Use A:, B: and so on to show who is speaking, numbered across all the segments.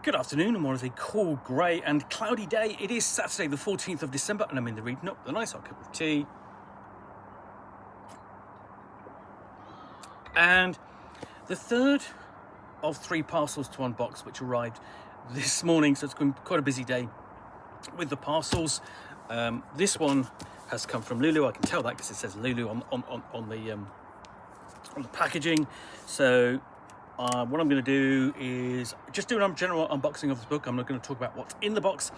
A: Good afternoon, and what is a cool, grey and cloudy day. It is Saturday the 14th of December, and I'm in the reading up with a nice hot cup of tea. And the third of 3 parcels to unbox, which arrived this morning, so it's been quite a busy day with the parcels. This one has come from Lulu. I can tell that because it says Lulu on the packaging. So what I'm going to do is just do a general unboxing of the book. I'm not going to talk about what's in the box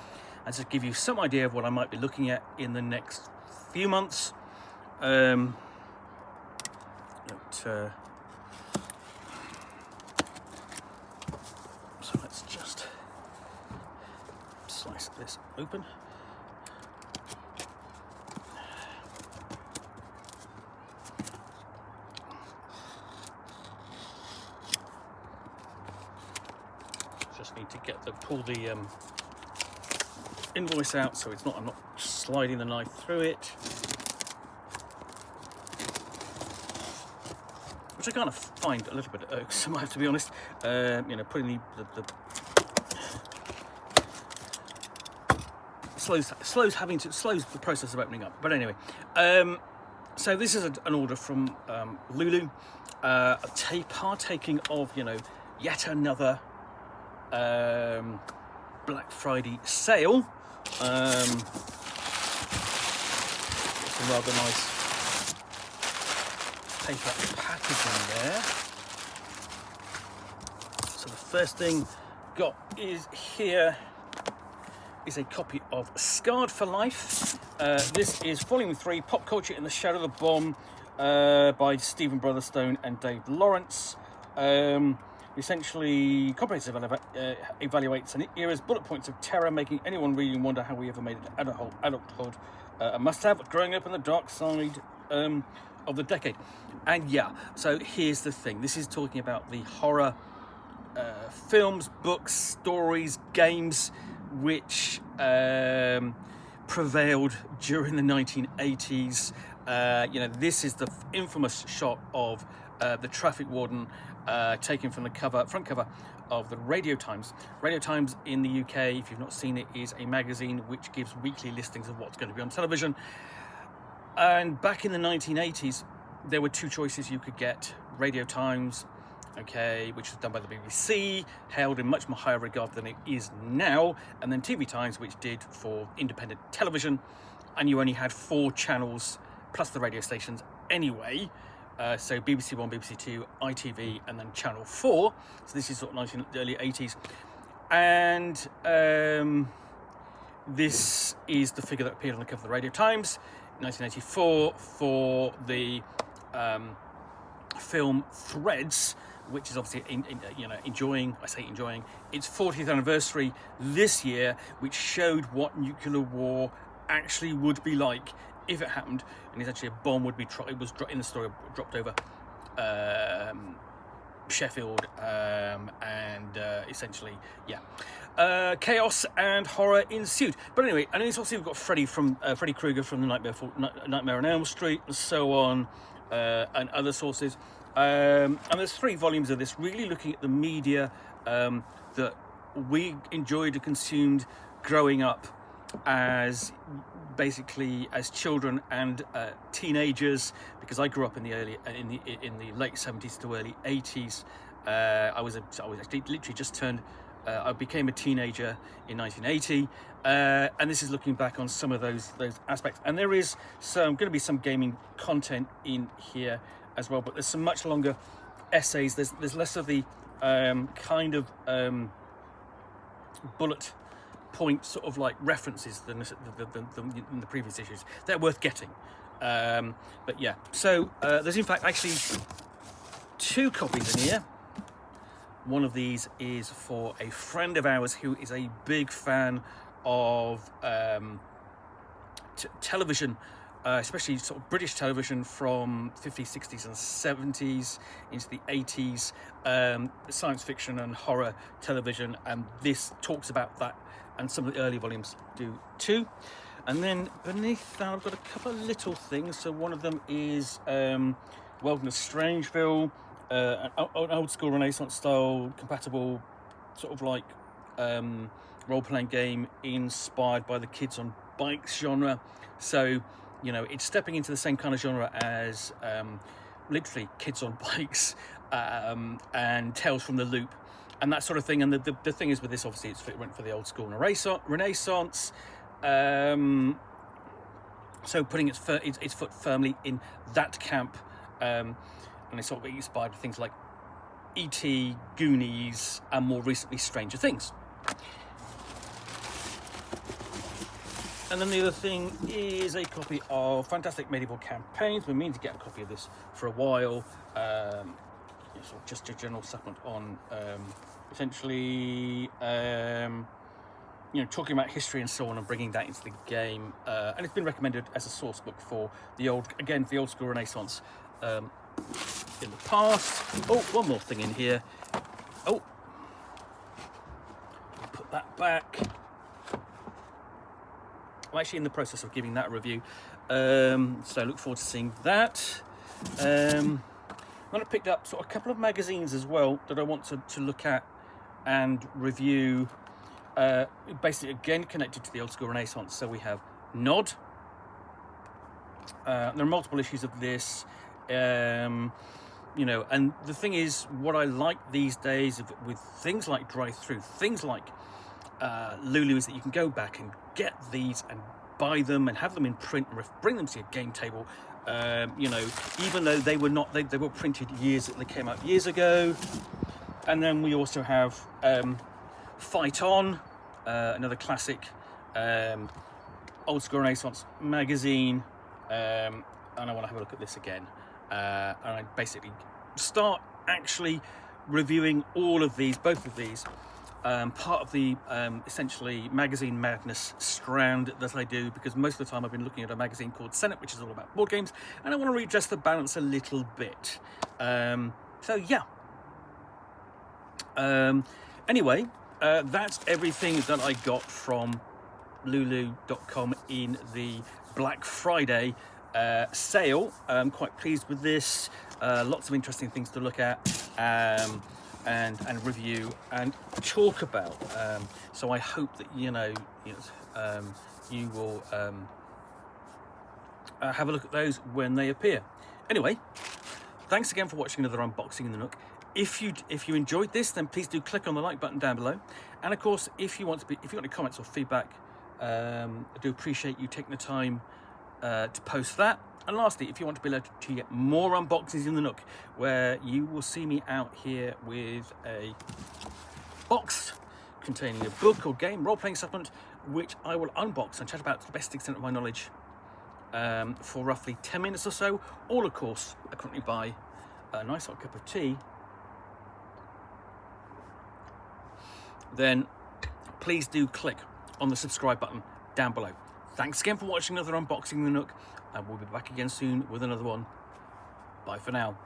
A: and just give you some idea of what I might be looking at in the next few months. So let's just slice this open. Just need to pull the invoice out so I'm not sliding the knife through it, which I kind of find a little bit irksome, I have to be honest. Putting the slows the process of opening up. But anyway, so this is an order from Lulu, partaking of yet another Black Friday sale. Some rather nice paper packaging there. So the first thing got is a copy of Scarred for Life. This is Volume 3, Pop Culture in the Shadow of the Bomb, by Stephen Brotherstone and Dave Lawrence. Essentially, comprehensive evaluates an era's bullet points of terror, making anyone reading wonder how we ever made it adulthood a must-have, growing up on the dark side of the decade. And yeah, so here's the thing. This is talking about the horror films, books, stories, games, which prevailed during the 1980s. This is the infamous shot of the traffic warden taken from the front cover of the Radio Times. Radio Times in the UK, if you've not seen it, is a magazine which gives weekly listings of what's going to be on television. And back in the 1980s, there were 2 choices you could get: Radio Times, which was done by the BBC, held in much more higher regard than it is now, and then TV Times, which did for independent television, and you only had 4 channels plus the radio stations anyway. So BBC One, BBC Two, ITV, and then Channel 4. So this is sort of early 80s. And this is the figure that appeared on the cover of the Radio Times, 1984, for the film Threads, which is obviously enjoying its 40th anniversary this year, which showed what nuclear war actually would be like if it happened. And essentially a bomb would be in the story dropped over Sheffield, and essentially chaos and horror ensued. But anyway, and it's also we've got Freddy Krueger from the Nightmare on Elm Street, and so on, and other sources. And there's 3 volumes of this, really looking at the media that we enjoyed and consumed growing up as children and teenagers, because I grew up in the late 70s to early 80s. I was actually literally just turned. I became a teenager in 1980, and this is looking back on some of those aspects. And there is going to be some gaming content in here as well, but there's some much longer essays. There's less of the kind of bullet point sort of like references than the previous issues. They're worth getting. But yeah, so there's in fact actually 2 copies in here. One of these is for a friend of ours who is a big fan of television, especially sort of British television from 50s, 60s and 70s into the 80s, science fiction and horror television, and this talks about that, and some of the early volumes do too. And then beneath that I've got a couple of little things. So one of them is Welcome to Strangeville, an old school Renaissance style compatible sort of like role-playing game inspired by the kids on bikes genre. So, you know, it's stepping into the same kind of genre as literally kids on bikes and Tales from the Loop and that sort of thing. And the thing is with this, obviously, it went for the old school Renaissance. So putting its foot firmly in that camp, and it's sort of inspired by things like E.T., Goonies, and more recently Stranger Things. And then the other thing is a copy of Fantastic Medieval Campaigns. We're meaning to get a copy of this for a while. Sort of just a general supplement on essentially you know, talking about history and so on and bringing that into the game. And it's been recommended as a source book for the old school Renaissance in the past. Oh, one more thing in here. Oh, I'll put that back. I'm actually in the process of giving that a review, so I look forward to seeing that. Then I picked up sort of a couple of magazines as well that I want to look at and review, basically again connected to the old school Renaissance. So we have Nod. There are multiple issues of this, you know, and the thing is, what I like these days with things like Drive-Thru, things like Lulu, is that you can go back and get these and buy them and have them in print and bring them to your game table. You know, even though they were printed they came out years ago. And then we also have Fight On, another classic old school Renaissance magazine, and I want to have a look at this again, and I basically start actually reviewing all of these, both of these, part of the essentially magazine madness strand that I do, because most of the time I've been looking at a magazine called Senate, which is all about board games, and I want to readjust the balance a little bit. So yeah. Anyway, that's everything that I got from Lulu.com in the Black Friday sale. I'm quite pleased with this. Lots of interesting things to look at and review and talk about. So I hope that you will have a look at those when they appear. Anyway, thanks again for watching another unboxing in the Nook. If you enjoyed this, then please do click on the like button down below. And of course, if you've got any comments or feedback, I do appreciate you taking the time to post that. And lastly, if you want to be able to get more unboxings in the Nook, where you will see me out here with a box containing a book or game role-playing supplement, which I will unbox and chat about to the best extent of my knowledge for roughly 10 minutes or so, all of course accompanied by a nice hot cup of tea, then please do click on the subscribe button down below. Thanks again for watching another unboxing in the Nook, and we'll be back again soon with another one. Bye for now.